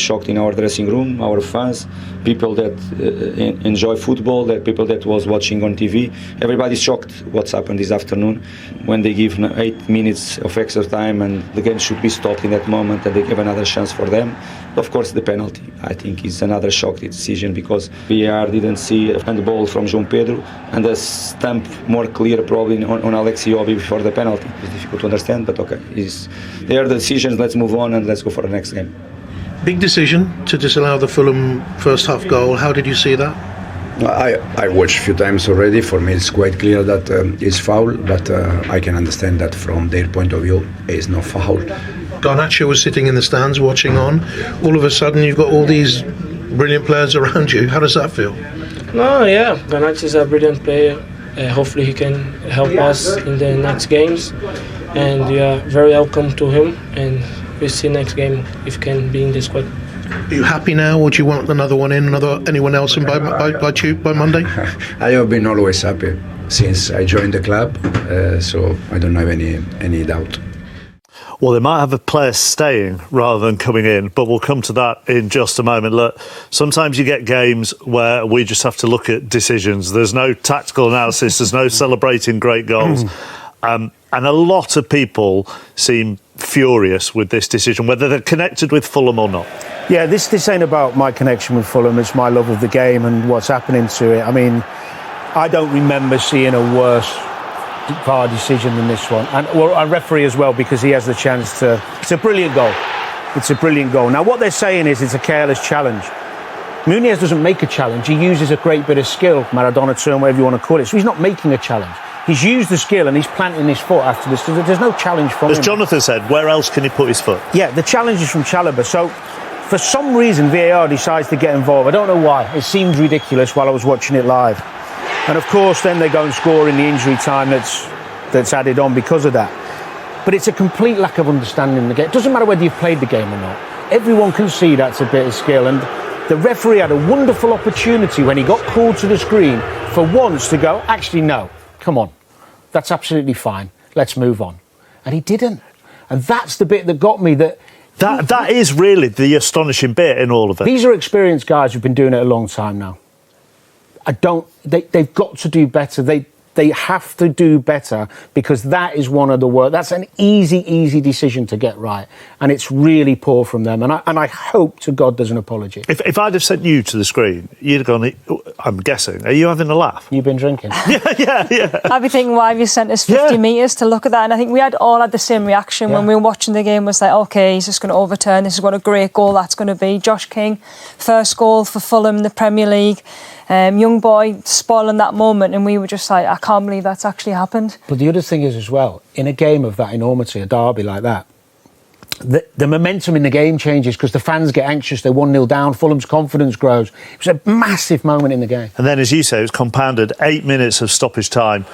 shocked in our dressing room, our fans, people that enjoy football, that people that was watching on TV. Everybody's shocked what's happened this afternoon when they give 8 minutes of extra time and the game should be stopped in that moment and they give another chance for them. Of course, the penalty, I think, is another shock decision because VAR didn't see a handball from João Pedro and a stamp more clear probably on Alexi Obi before the penalty. It's difficult to understand, but okay. They are the decisions, let's move on and let's go for the next game. Big decision to disallow the Fulham first half goal. How did you see that? I watched a few times already. For me, it's quite clear that it's foul, but I can understand that from their point of view, it's no foul. Garnacho was sitting in the stands watching on. All of a sudden, you've got all these brilliant players around you. How does that feel? No, yeah, Garnacho is a brilliant player. Hopefully, he can help us in the next games, and we are very welcome to him. And we'll see next game if he can be in the squad. Are you happy now, or do you want another one in, anyone else in by Monday? I have been always happy since I joined the club, so I don't have any doubt. Well, they might have a player staying rather than coming in, but we'll come to that in just a moment. Look, sometimes you get games where we just have to look at decisions. There's no tactical analysis, there's no celebrating great goals. And a lot of people seem furious with this decision, whether they're connected with Fulham or not. Yeah, this ain't about my connection with Fulham, it's my love of the game and what's happening to it. I mean, I don't remember seeing a worse VAR decision than this one. And well, a referee as well, because he has the chance to... It's a brilliant goal. It's a brilliant goal. Now, what they're saying is it's a careless challenge. Muniz doesn't make a challenge. He uses a great bit of skill, Maradona turn, whatever you want to call it. So he's not making a challenge. He's used the skill and he's planting his foot after this. So there's no challenge from him. As Jonathan said, where else can he put his foot? Yeah, the challenge is from Chalobah. So for some reason, VAR decides to get involved. I don't know why. It seemed ridiculous while I was watching it live. And of course, then they go and score in the injury time that's added on because of that. But it's a complete lack of understanding in the game. It doesn't matter whether you've played the game or not. Everyone can see that's a bit of skill. And the referee had a wonderful opportunity when he got called to the screen for once to go, actually, no, come on. That's absolutely fine. Let's move on. And he didn't. And that's the bit that got me That is really the astonishing bit in all of it. These are experienced guys who've been doing it a long time now. They've got to do better. They have to do better because that is one of the worst. That's an easy decision to get right. And it's really poor from them. And I hope to God there's an apology. If I'd have sent you to the screen, you'd have gone, I'm guessing, are you having a laugh? You've been drinking. Yeah. I'd be thinking, why have you sent us 50 metres to look at that? And I think we all had the same reaction when we were watching the game. Was like, OK, he's just going to overturn. This is what a great goal that's going to be. Josh King, first goal for Fulham in the Premier League. Young boy spoiling that moment, and we were just like, I can't believe that's actually happened. But the other thing is as well, in a game of that enormity, a derby like that, the momentum in the game changes because the fans get anxious. They're 1-0 down. Fulham's confidence grows. It was a massive moment in the game. And then, as you say, it was compounded. 8 minutes of stoppage time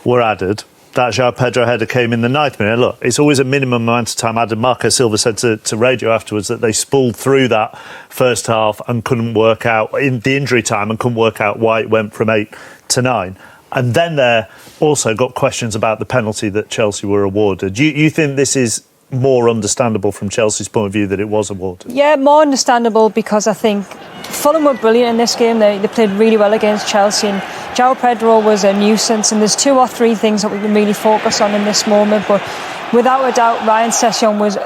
were added. That João Pedro header came in the 9th minute. Look, it's always a minimum amount of time added. Marco Silva said to radio afterwards that they spooled through that first half and couldn't work out, in the injury time, and couldn't work out why it went from 8 to 9. And then there also got questions about the penalty that Chelsea were awarded. You think this is more understandable from Chelsea's point of view that it was awarded? Yeah, more understandable because I think Fulham were brilliant in this game. They played really well against Chelsea, and João Pedro was a nuisance, and there's 2 or 3 things that we can really focus on in this moment. But without a doubt, Ryan Sessegnon was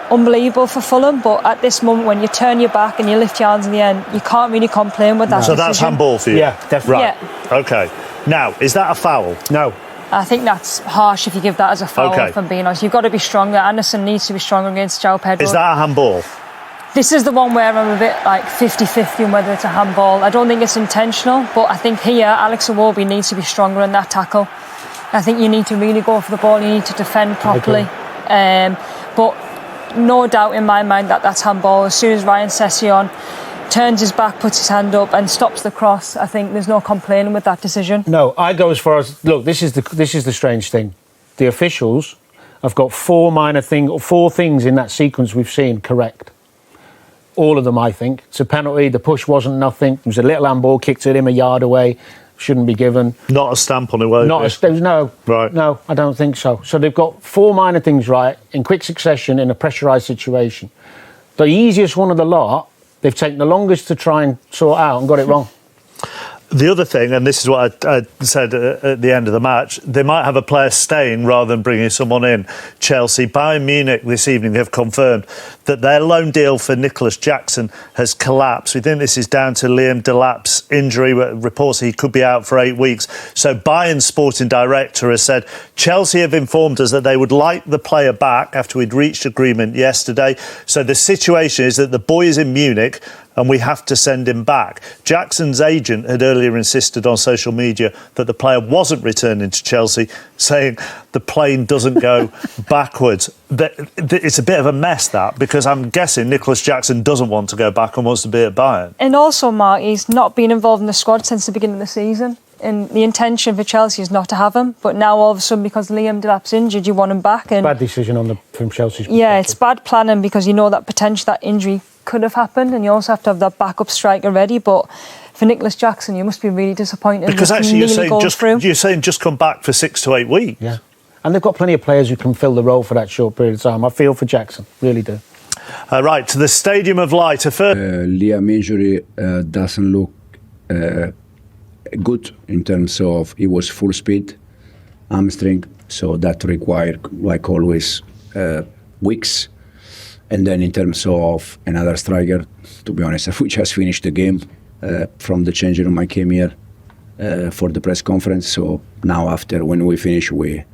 unbelievable for Fulham, but at this moment when you turn your back and you lift your hands in the end, you can't really complain with that So decision. that's handball for you? Yeah, definitely. Right, yeah. OK. Now, is that a foul? No. I think that's harsh if you give that as a foul, if I'm being honest. You've got to be stronger. Anderson needs to be stronger against João Pedro. Is that a handball? This is the one where I'm a bit like 50-50 on whether it's a handball. I don't think it's intentional, but I think here Alex Iwobi needs to be stronger in that tackle. I think you need to really go for the ball. You need to defend properly. But no doubt in my mind that that's handball. As soon as Ryan Sessegnon turns his back, puts his hand up and stops the cross, I think there's no complaining with that decision. No, I go as far as, look, this is the strange thing. The officials have got 4 things in that sequence we've seen correct. All of them, I think. It's a penalty. The push wasn't nothing. It was a little handball, kicked at him a yard away. Shouldn't be given. Not a stamp on it, was it? No. Right. No, I don't think so. So they've got 4 minor things right in quick succession in a pressurised situation. The easiest one of the lot They've taken the longest to try and sort out and got it wrong. The other thing, and this is what I said at the end of the match, they might have a player staying rather than bringing someone in. Chelsea, Bayern Munich this evening have confirmed that their loan deal for Nicholas Jackson has collapsed. We think this is down to Liam Delap's injury. Reports he could be out for 8 weeks. So Bayern's sporting director has said Chelsea have informed us that they would like the player back after we'd reached agreement yesterday. So the situation is that the boy is in Munich and we have to send him back. Jackson's agent had earlier insisted on social media that the player wasn't returning to Chelsea, saying the plane doesn't go backwards. It's a bit of a mess, that, because I'm guessing Nicholas Jackson doesn't want to go back and wants to be at Bayern. And also, Mark, he's not been involved in the squad since the beginning of the season. And the intention for Chelsea is not to have him. But now, all of a sudden, because Liam Delap's injured, you want him back. And Bad decision from Chelsea's perspective. Yeah, it's bad planning because you know that potentially that injury could have happened, and you also have to have that backup striker ready. But for Nicholas Jackson, you must be really disappointed. Because actually, you're saying just come back for 6 to 8 weeks. Yeah, and they've got plenty of players who can fill the role for that short period of time. I feel for Jackson, really do. Right, to the Stadium of Light. Liam injury doesn't look good in terms of it was full speed, hamstring, so that required, like always, weeks. And then in terms of another striker, to be honest, we just finished the game from the changing room. I came here for the press conference. So now after, when we finish, we're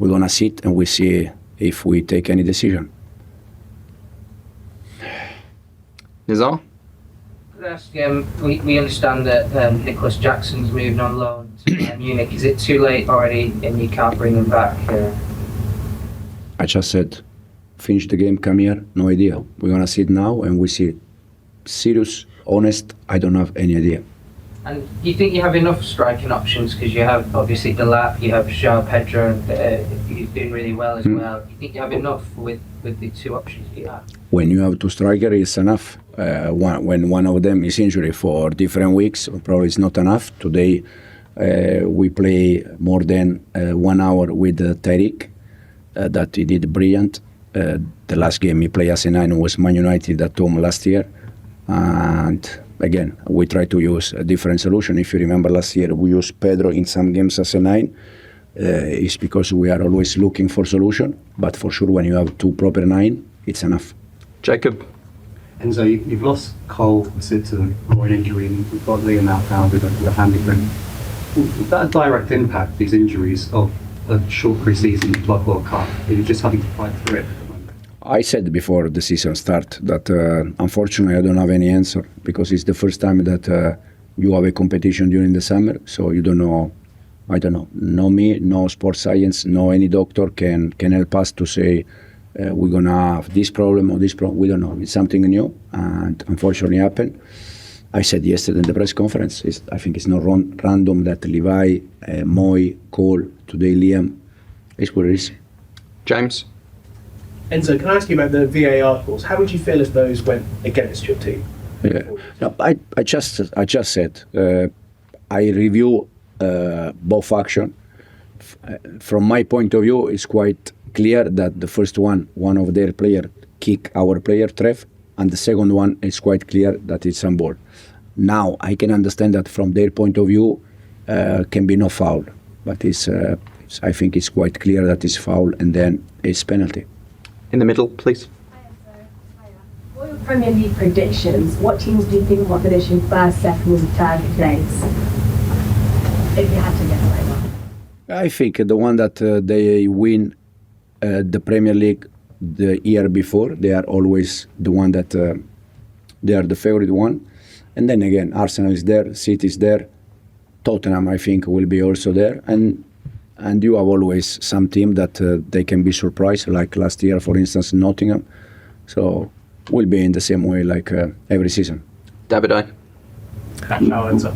going to sit and we see if we take any decision. Nizar? We understand that Nicholas Jackson's moving on loan to Munich. Is it too late already and you can't bring him back? I just said, finish the game, come here, no idea. We're going to sit now and we see. Serious, honest, I don't have any idea. And do you think you have enough striking options? Because you have obviously Delap, you have João Pedro, who's doing really well as well. Do you think you have enough with the 2 options you have? When you have 2 strikers, it's enough. When one of them is injured for different weeks, probably it's not enough. Today, we play more than 1 hour with Tariq, that he did brilliant. The last game he played as a 9 was Man United at home last year. And again, we try to use a different solution. If you remember last year, we used Pedro in some games as a 9. It's because we are always looking for solution. But for sure, when you have 2 proper 9, it's enough. Jacob? Enzo, you've lost Cole to the groin injury, and we've got Liam out now with a handicap. Is that a direct impact, these injuries, of a short pre-season Club World Cup? Are you just having to fight through it? I said before the season start that unfortunately I don't have any answer, because it's the first time that you have a competition during the summer, so you don't know. I don't know. No me, no sports science, no any doctor can help us to say we're gonna have this problem or this problem. We don't know. It's something new, and unfortunately happened. I said yesterday in the press conference, I think it's not random that Levi, Moy, Cole, today Liam, it's what it is. James? Enzo, can I ask you about the VAR calls? How would you feel if those went against your team? Yeah. No, I just said I review both action. From my point of view, it's quite clear that the first one of their player kick our player Trev, and the second one is quite clear that it's on board. Now I can understand that from their point of view can be no foul, but I think it's quite clear that it's foul and then it's penalty. In the middle, please. What are your Premier League predictions? What teams do you think will finish in first, second, and third place? If you had to get away one. I think the one that they win the Premier League the year before, they are always the one that they are the favorite one. And then again, Arsenal is there, City is there, Tottenham I think will be also there, and you have always some team that they can be surprised, like last year, for instance, Nottingham. So we'll be in the same way like every season. David, I. Now, Enzo.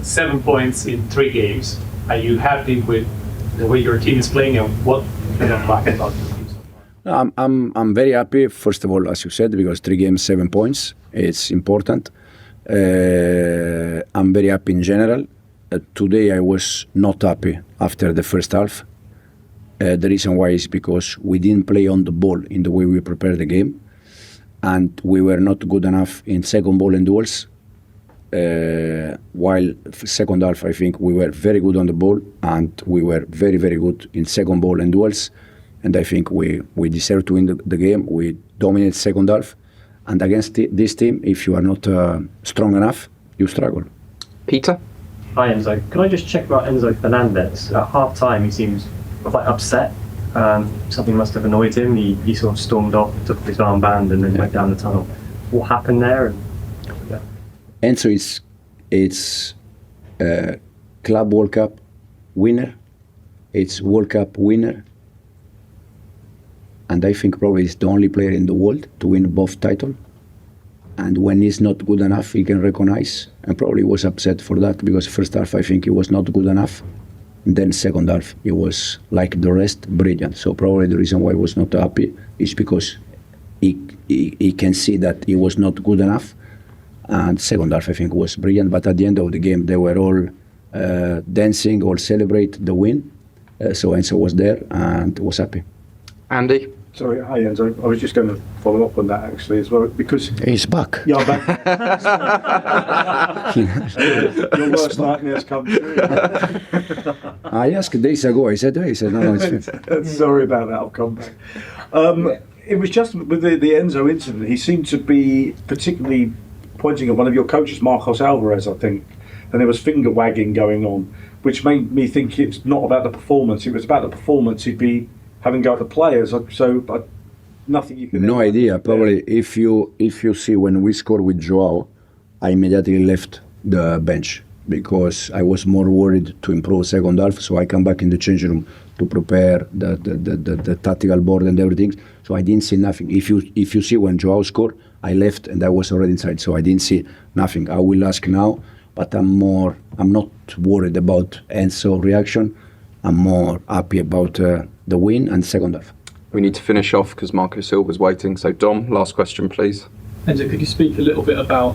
7 points in 3 games. Are you happy with the way your team is playing, and what you don't like about the team so far? I'm very happy, first of all, as you said, because 3 games, 7 points. It's important. I'm very happy in general. Today I was not happy after the first half. The reason why is because we didn't play on the ball in the way we prepared the game. and we were not good enough in second ball and duels. While second half, I think we were very good on the ball, and we were very, very good in second ball and duels. And I think we deserve to win the game. We dominate second half, and against this team, if you are not strong enough, you struggle. Peter? Hi Enzo. Can I just check about Enzo Fernandez? At half time, he seems quite upset. Something must have annoyed him. He sort of stormed off, took his armband, and then went down the tunnel. What happened there? Enzo is Club World Cup winner. It's World Cup winner. And I think probably he's the only player in the world to win both titles. And when he's not good enough, he can recognize. And probably was upset for that, because first half I think he was not good enough. And then second half he was like the rest, brilliant. So probably the reason why he was not happy is because he can see that he was not good enough. And second half I think was brilliant. But at the end of the game they were all dancing, all celebrate the win. So Enzo was there and was happy. Andy? Sorry, hi Enzo. I was just going to follow up on that actually as well, because he's back. Yeah, I'm back. Your worst nightmares come true. I asked days ago. I said, no, it's fine. Sorry about that. I'll come back. It was just with the Enzo incident. He seemed to be particularly pointing at one of your coaches, Marcos Alvarez, I think, and there was finger wagging going on, which made me think it's not about the performance. It was about the performance. He'd be having go at the players, so nothing you can. No idea. Probably if you see when we scored with Joao, I immediately left the bench because I was more worried to improve second half. So I come back in the changing room to prepare the tactical board and everything. So I didn't see nothing. If you see when Joao scored, I left and I was already inside, so I didn't see nothing. I will ask now, but I'm not worried about Enzo reaction. I'm more happy about the win and second half. We need to finish off because Marco Silva's waiting. So Dom, last question, please. Enzo, could you speak a little bit about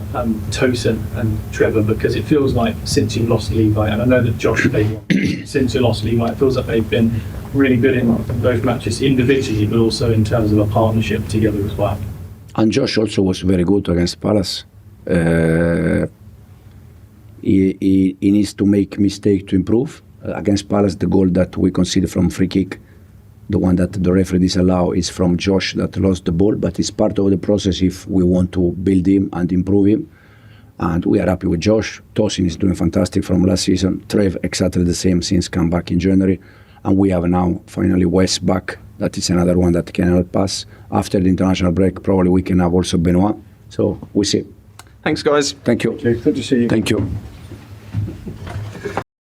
Tosin and Trevor, because it feels like since you lost Levi, and I know that Josh played one, since you lost Levi, it feels like they've been really good in both matches individually, but also in terms of a partnership together as well. And Josh also was very good against Palace. He needs to make mistake to improve. Against Palace, the goal that we conceded from free kick, the one that the referee disallow, is from Josh that lost the ball, but it's part of the process if we want to build him and improve him. And we are happy with Josh. Tosin is doing fantastic from last season. Trev exactly the same since come back in January. And we have now finally West back. That is another one that can help us. After the international break, probably we can have also Benoit. So we see. Thanks, guys. Thank you. Good to see you. Thank you.